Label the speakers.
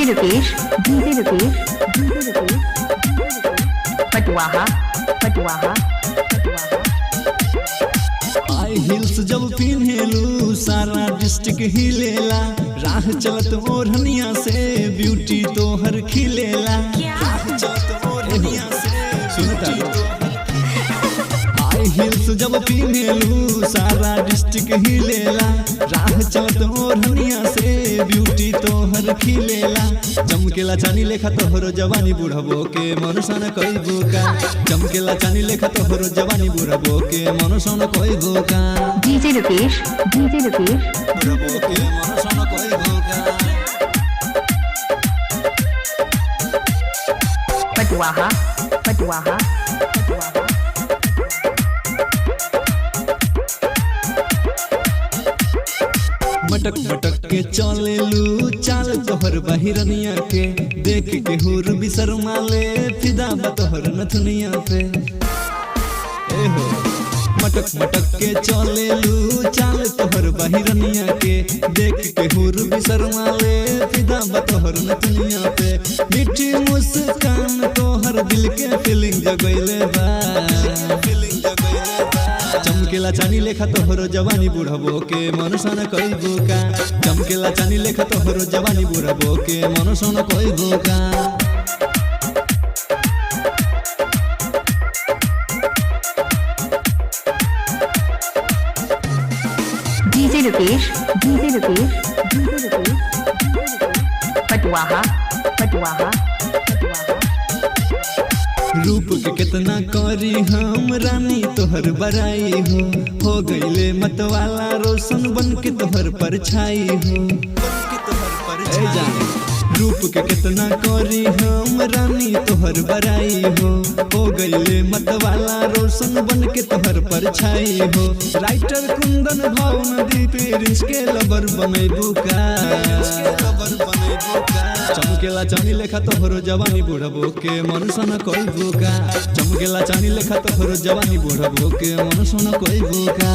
Speaker 1: Rukesh पटवाहा
Speaker 2: high heels जब पिन्हेलू सारा district हिलेला, राह चलत ओढ़निया से ब्यूटी तोहर खिलेला। राह चलत ओढ़निया से हाई हिल्स जब पिन्हेलू सारा डिस्ट्रिक्ट हिलेला, राह चलत ओढ़निया से ब्यूटी तोहर खिलेला। चमकेला चानी लेखा तोहरो जवानी बुढ़बो के मनसन कइबो का, चमकेला चानी लेखा तोहरो जवानी बुढ़बो के मनसन कइबो का।
Speaker 1: डीजे रुकेश
Speaker 2: बुढ़बो के मनसन कइबो का।
Speaker 1: पटवाहा
Speaker 2: मटक मटक के चलेलू चाल तोहर बहिरनिया के, देख के हुर बिसरमा ले फिदा बतोहर नथुनिया पे। ए हो मटक मटक के चलेलू चाल तोहर बहिरनिया के, देख के हुर बिसरमा ले फिदा बतोहर नथुनिया पे। मीठी मुस्कान तोहर दिल के फीलिंग जगैले बा। चमकेला चानी लेखा तोहरो जवानी बुढ़बो के मनसन कइबो का, चमकेला चानी लेखा तोहरो जवानी बुढ़बो के मनसन कइबो का।
Speaker 1: डीजे रुकेश पटवाहा
Speaker 2: रूप के कितना करी हम रानी तोहर बड़ाई हो गईले मतवाला रोशन बन के तोहर परछाई हो। रूप के कितना करी हम रानी तोहर बड़ाई हो गईले मतवाला रोशन बन के तोहर परछाई हो। राइटर कुंदन भाव नदी पे रिंच के लबर बनैबू का। चमकेला चानी लेखा तोहरो जवानी बुढ़बो के मनसन कइबो का, चमकेला चानी लेखा तोहरो जवानी बुढ़बो के मनसन कइबो का।